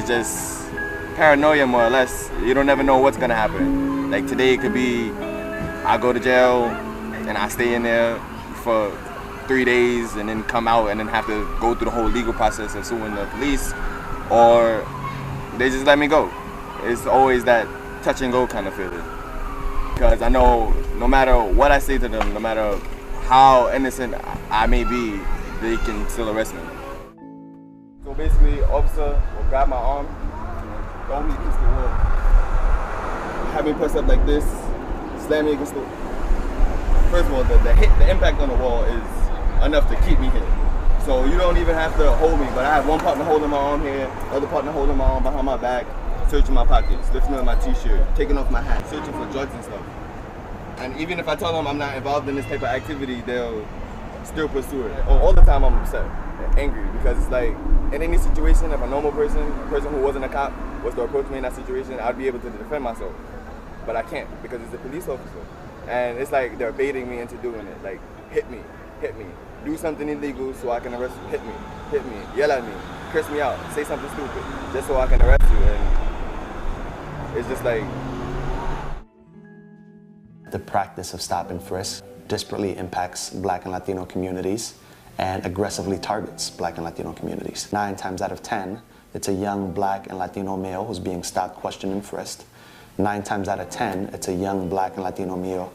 it's just paranoia more or less. You don't never know what's gonna happen. Like today it could be I go to jail and I stay in there for 3 days and then come out and then have to go through the whole legal process of suing the police, or they just let me go. It's always that touch and go kind of feeling. Because I know no matter what I say to them, no matter how innocent I may be, they can still arrest me. So basically, officer will grab my arm, throw me against the wall, have me press up like this, slam me against the wall. First of all, the impact on the wall is enough to keep me hit. So you don't even have to hold me, but I have one partner holding my arm here, other partner holding my arm behind my back, searching my pockets, lifting up my t-shirt, taking off my hat, searching for drugs and stuff. And even if I tell them I'm not involved in this type of activity, they'll still pursue it. All the time I'm upset and angry, because it's like, in any situation, if a normal person, a person who wasn't a cop, was to approach me in that situation, I'd be able to defend myself. But I can't, because it's a police officer. And it's like they're baiting me into doing it. Like, hit me, do something illegal so I can arrest you, hit me, yell at me, curse me out, say something stupid, just so I can arrest you. And it's just like... The practice of stop and frisk disparately impacts Black and Latino communities and aggressively targets Black and Latino communities. 9 times out of 10, it's a young Black and Latino male who's being stopped, questioned, and frisked. 9 times out of 10, it's a young Black and Latino male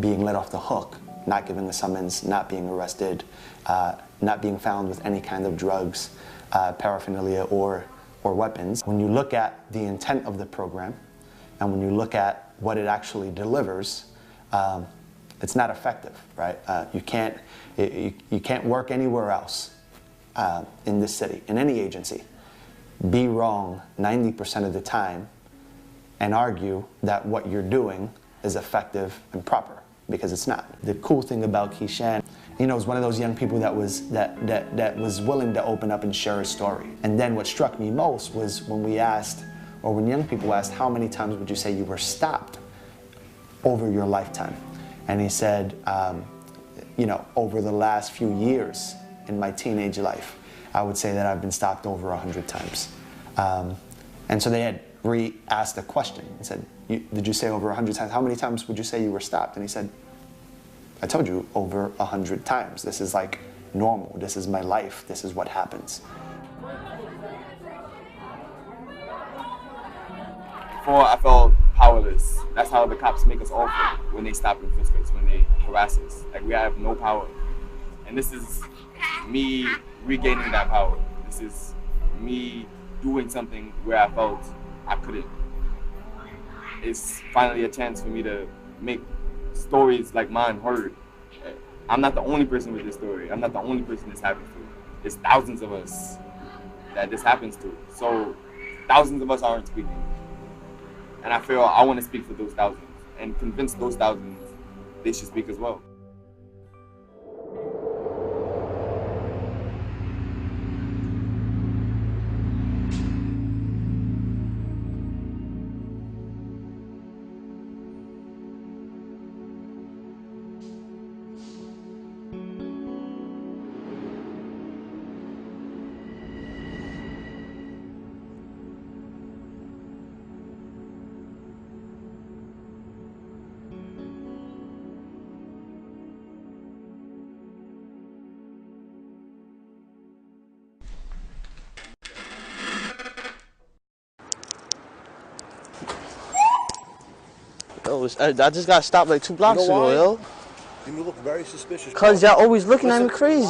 being let off the hook, not giving a summons, not being arrested, not being found with any kind of drugs, paraphernalia, or weapons. When you look at the intent of the program, and when you look at what it actually delivers, it's not effective, right? You can't work anywhere else in this city, in any agency, be wrong 90% of the time and argue that what you're doing is effective and proper, because it's not. The cool thing about Keyshawn, you know, is one of those young people that was willing to open up and share his story. And then what struck me most was when we asked, or when young people asked, how many times would you say you were stopped over your lifetime? And he said, you know, over the last few years in my teenage life, I would say that I've been stopped over 100 times. And so they had re-asked the question. He said, did you say over 100 times? How many times would you say you were stopped? And he said, I told you, over 100 times. This is like normal. This is my life. This is what happens. Before, I felt powerless. That's how the cops make us all feel when they stop and frisk us, when they harass us. Like, we have no power. And this is me regaining that power. This is me doing something where I felt I couldn't. It's finally a chance for me to make stories like mine heard. I'm not the only person with this story. I'm not the only person this happens to. There's thousands of us that this happens to. So thousands of us aren't speaking. And I feel I want to speak for those thousands and convince those thousands they should speak as well. Yo, I just got stopped like 2 blocks ago, yo. You look very suspicious. Cause y'all always looking at me crazy.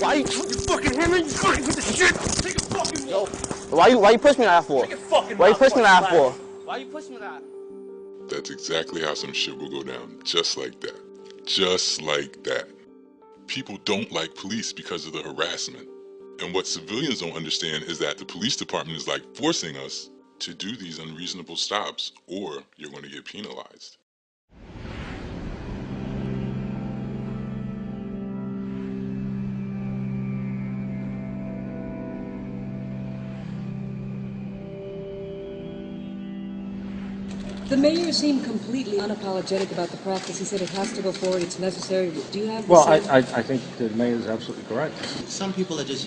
Why you fucking hammer? You fucking with the shit. Take a fucking yo. Why you push me like that for? Why you push me like that for? Why you push me like that? That's exactly how some shit will go down. Just like that. Just like that. People don't like police because of the harassment. And what civilians don't understand is that the police department is like forcing us to do these unreasonable stops, or you're going to get penalized. The mayor seemed completely unapologetic about the practice. He said it has to go forward, it's necessary. Do you have the Well, same... I think the mayor is absolutely correct. Some people are just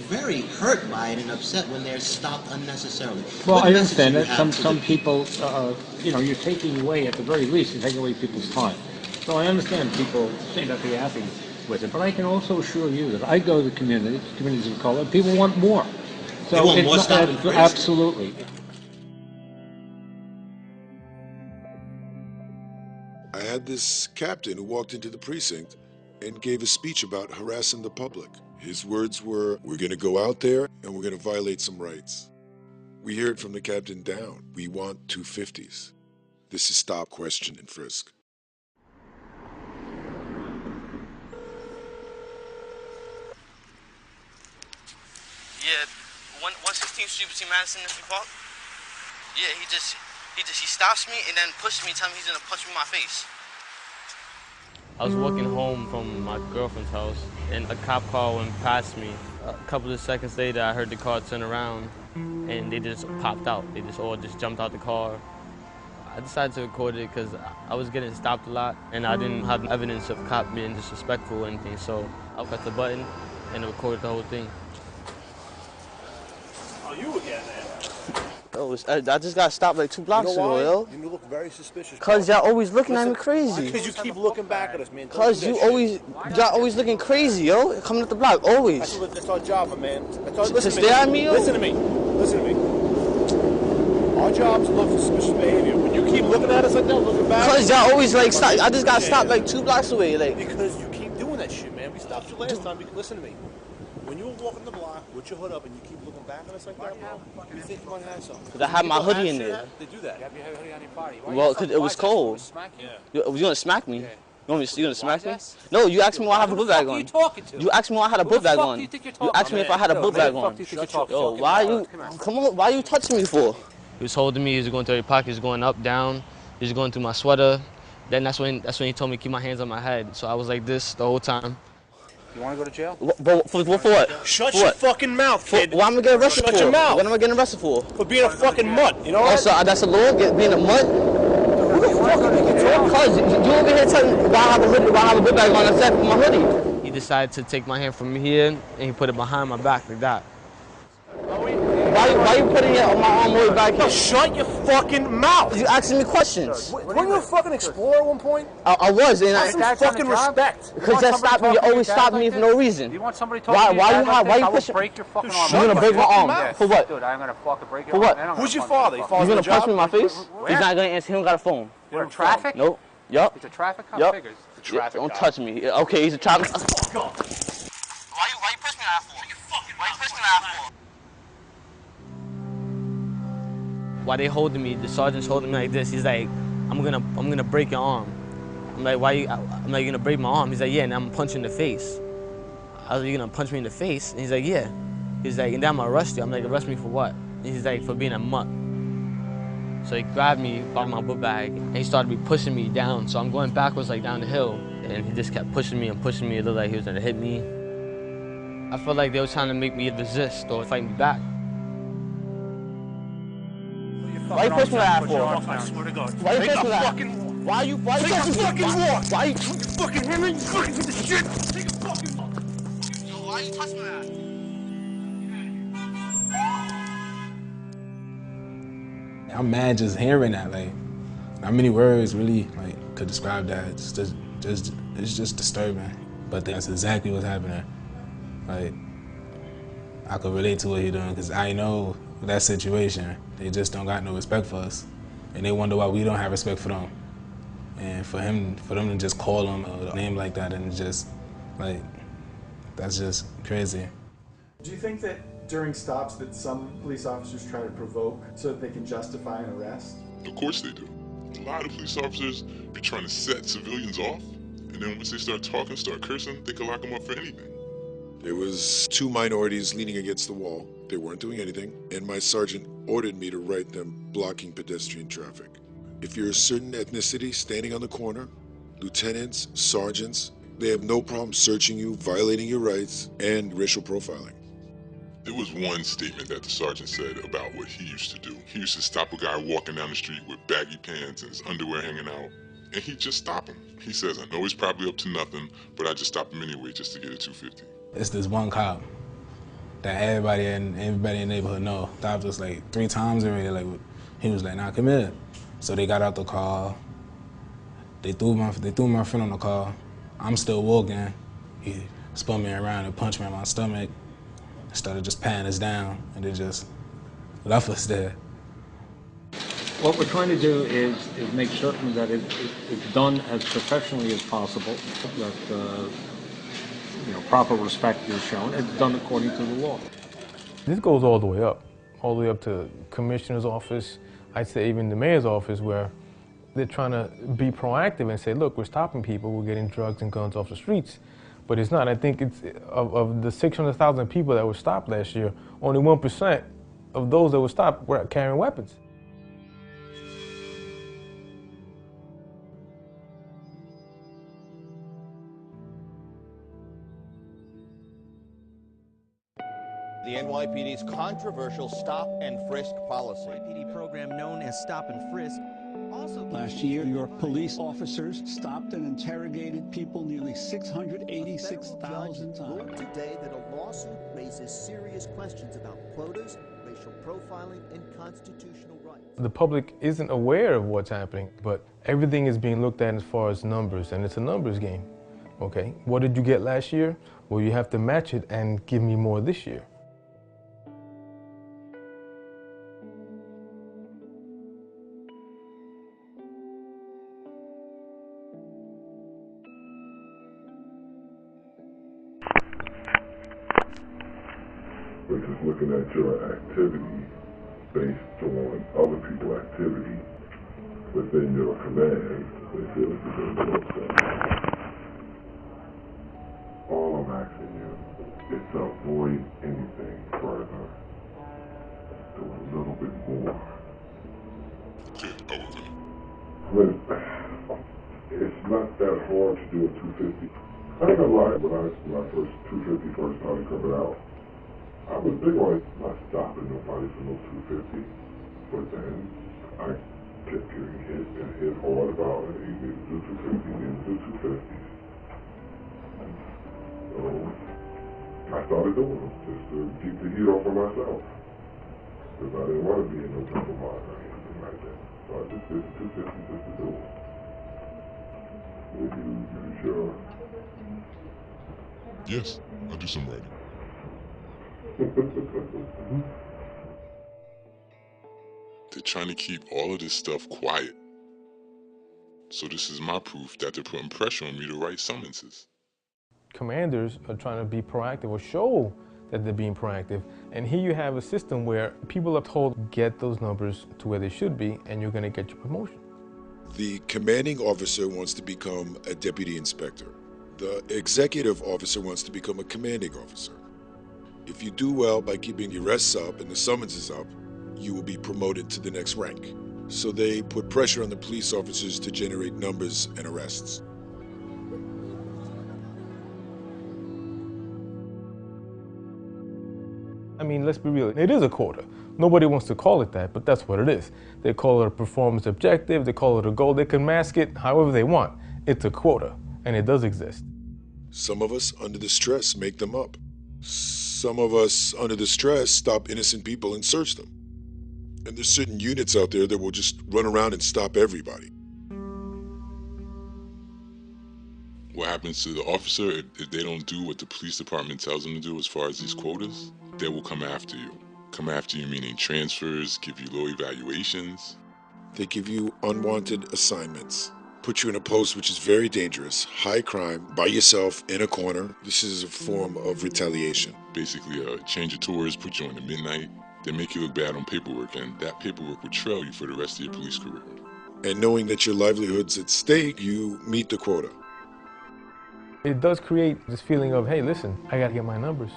very hurt by it and upset when they're stopped unnecessarily. Well, What I message understand do you that. have to Some the people, you know, you're taking away, at the very least, you're taking away people's time. So I understand people may not be happy with it, but I can also assure you that I go to the communities of color, people want more. So They want it's more not- stop and frisk? Absolutely. I had this captain who walked into the precinct and gave a speech about harassing the public. His words were, "We're going to go out there and we're going to violate some rights." We hear it from the captain down. We want 250s. This is stop, question, and frisk. Yeah, 116th Street between Madison and Free Park. Yeah, he stops me and then pushes me, telling me he's gonna punch me in my face. I was walking home from my girlfriend's house, and a cop car went past me. A couple of seconds later, I heard the car turn around, and they just popped out. They just all jumped out the car. I decided to record it because I was getting stopped a lot, and I didn't have evidence of cop being disrespectful or anything, so I pressed the button and recorded the whole thing. Oh, you again, man. Oh, I just got stopped like 2 blocks You know why? ago, yo. You look very suspicious. Cause y'all always looking at me Listen, crazy. Because you keep looking back at us, man. Don't Cause do that y'all always looking crazy, yo. Coming up the block, always. shit. That's our job, my man. That's our, To listen to stare at me, yo? Listen to me. Listen to me. Our job is to look for suspicious behavior. When you keep looking at us like that, looking back. Cause y'all always like stop. I just got stopped like 2 blocks away, like. Because you keep doing that shit, man. We stopped you last time. Listen to me. When you were walking the block with your hood up and you keep looking back at us like that, bro, you think you might have something. Cause I had my hoodie in there. They do that. You have your hoodie on your body. Well, cause it was cold. You gonna smack me? You gonna smack me? No, you asked me why I have a book bag on. You asked me why I had a book bag on. You asked me if I had a book bag on. Yo, why you? Come on, why you touching me for? He was holding me. He was going through every pocket. He was going up, down. He was going through my sweater. Then that's when he told me to keep my hands on my head. So I was like this the whole time. You want to go to jail? For what? Shut For your what? fucking mouth, kid. What am I getting arrested for? Shut your mouth. What am I getting arrested for? For being a fucking mutt, you know Oh, what? so that's a law? Being a mutt? Who the fuck are you talking? Cause you over here telling me why I have a hoodie, why I have a book bag on except for my hoodie. He decided to take my hand from here and he put it behind my back like that. Why you putting it on my arm way back here? Shut your fucking mouth. You asking me questions. Weren't you a fucking explorer at one point? I was, and Have some fucking respect. because that stopped me. You always stop me for no reason. You want somebody talking Why you pushing? break your fucking Dude, arm. You're gonna break my arm for what? Dude, I'm gonna fucking break your For what? arm. and I'm Who's gonna your punch father? you. Your father's He's in gonna the job? punch me in my face. Where? He's not gonna answer. He don't got a phone. You're in traffic? Nope. Yup. It's a traffic cop? Yup. Figures. Don't touch me. Okay, he's a traffic. Fuck off. Why you push me like that for? Why you push me like that for? Why they holding me? The sergeant's holding me like this. He's like, I'm gonna break your arm. I'm like, why you? I'm like, you gonna break my arm? He's like, yeah, and I'm gonna punch you in the face. I was like, you gonna punch me in the face? And he's like, yeah. He's like, and then I'm gonna arrest you. I'm like, arrest me for what? And he's like, for being a mutt. So he grabbed me by my book bag and he started pushing me down. So I'm going backwards like down the hill, and he just kept pushing me and pushing me. It looked like he was gonna hit me. I felt like they were trying to make me resist or fight me back. Why you push me like that for? I swear to God. Why you Take push me a like that? fucking Why you Take a touching me? fucking walk. Why you? fucking Hemal, you fucking piece of shit. Take a fucking walk. Yo, why you touching me like that? I'm mad just hearing that. Like, not many words really like could describe that. It's just disturbing. But that's exactly what's happening. Like, I could relate to what he's doing because I know that situation. They just don't got no respect for us, and they wonder why we don't have respect for them. And for them to just call him a name like that and just like, that's just crazy. Do you think that during stops that some police officers try to provoke so that they can justify an arrest? Of course they do. A lot of police officers be trying to set civilians off, and then once they start talking, start cursing, they can lock them up for anything. There was 2 minorities leaning against the wall. They weren't doing anything, and my sergeant ordered me to write them blocking pedestrian traffic. If you're a certain ethnicity standing on the corner, lieutenants, sergeants, they have no problem searching you, violating your rights, and racial profiling. There was one statement that the sergeant said about what he used to do. He used to stop a guy walking down the street with baggy pants and his underwear hanging out, and he'd just stop him. He says, I know he's probably up to nothing, but I just stop him anyway just to get a 250. It's this one cop that everybody in the neighborhood know. Stopped us like 3 times already. Like, he was like, nah, come here. So they got out the car. They threw my friend on the car. I'm still walking. He spun me around and punched me in my stomach. Started just patting us down, and they just left us there. What we're trying to do is make certain that it's done as professionally as possible, that proper respect is shown. It's done according to the law. This goes all the way up to commissioner's office. I'd say even the mayor's office, where they're trying to be proactive and say, look, we're stopping people, we're getting drugs and guns off the streets. But it's not. I think it's of the 600,000 people that were stopped last year, only 1% of those that were stopped were carrying weapons. The NYPD's controversial stop and frisk policy. NYPD program known as Stop and Frisk. Also, last year, your police officers stopped and interrogated people nearly 686,000 times. Ruled today that a lawsuit raises serious questions about quotas, racial profiling, and constitutional rights. The public isn't aware of what's happening, but everything is being looked at as far as numbers, and it's a numbers game. Okay, what did you get last year? Well, you have to match it and give me more this year. But just looking at your activity based on other people's activity within your command, they feel it's a good thing. All I'm asking you is to avoid anything further. Do a little bit more. When it's not that hard to do a 250. I ain't gonna lie, when my first 250 first started coming out, I was big on not stopping nobody for no 250, but then I kept getting hit and hit hard about it. You need to do 250, you need to do 250. So I started doing them just to keep the heat off of myself, because I didn't want to be in no trouble mind or anything like that. So I just did the 250 just to do it. Would you sure? Yes, I do some writing. They're trying to keep all of this stuff quiet. So this is my proof that they're putting pressure on me to write summonses. Commanders are trying to be proactive or show that they're being proactive. And here you have a system where people are told, get those numbers to where they should be, and you're going to get your promotion. The commanding officer wants to become a deputy inspector. The executive officer wants to become a commanding officer. If you do well by keeping the arrests up and the summonses up, you will be promoted to the next rank. So they put pressure on the police officers to generate numbers and arrests. I mean, let's be real, it is a quota. Nobody wants to call it that, but that's what it is. They call it a performance objective, they call it a goal, they can mask it however they want. It's a quota, and it does exist. Some of us, under the stress, make them up. Some of us, under the stress, stop innocent people and search them. And there's certain units out there that will just run around and stop everybody. What happens to the officer if they don't do what the police department tells them to do as far as these quotas? They will come after you. Come after you meaning transfers, give you low evaluations. They give you unwanted assignments. Put you in a post which is very dangerous, high crime, by yourself, in a corner. This is a form of retaliation. Basically, change of tours, put you on the midnight. They make you look bad on paperwork, and that paperwork will trail you for the rest of your police career. And knowing that your livelihood's at stake, you meet the quota. It does create this feeling of, hey, listen, I gotta get my numbers.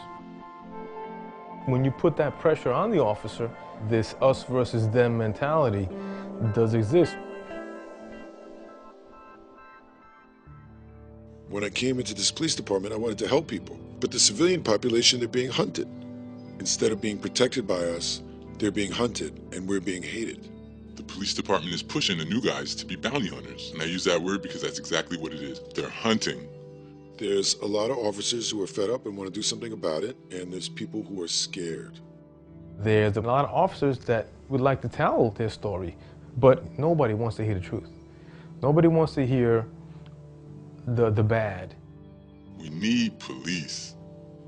When you put that pressure on the officer, this us versus them mentality does exist. When I came into this police department, I wanted to help people. But the civilian population, they're being hunted. Instead of being protected by us, they're being hunted and we're being hated. The police department is pushing the new guys to be bounty hunters. And I use that word because that's exactly what it is. They're hunting. There's a lot of officers who are fed up and want to do something about it, and there's people who are scared. There's a lot of officers that would like to tell their story, but nobody wants to hear the truth. Nobody wants to hear the bad. We need police,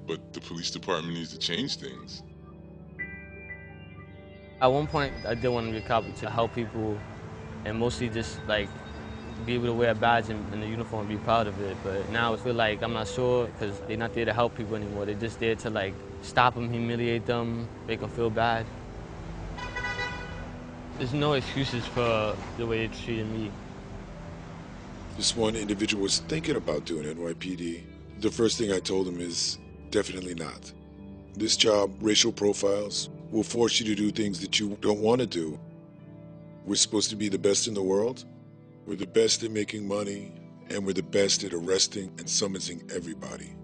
but the police department needs to change things. At one point, I did want to be a cop to help people and mostly just like be able to wear a badge and a uniform and be proud of it. But now I feel like I'm not sure because they're not there to help people anymore. They're just there to like stop them, humiliate them, make them feel bad. There's no excuses for the way they treated me. This one individual was thinking about doing NYPD. The first thing I told him is, definitely not. This job, racial profiles, will force you to do things that you don't want to do. We're supposed to be the best in the world. We're the best at making money, and we're the best at arresting and summoning everybody.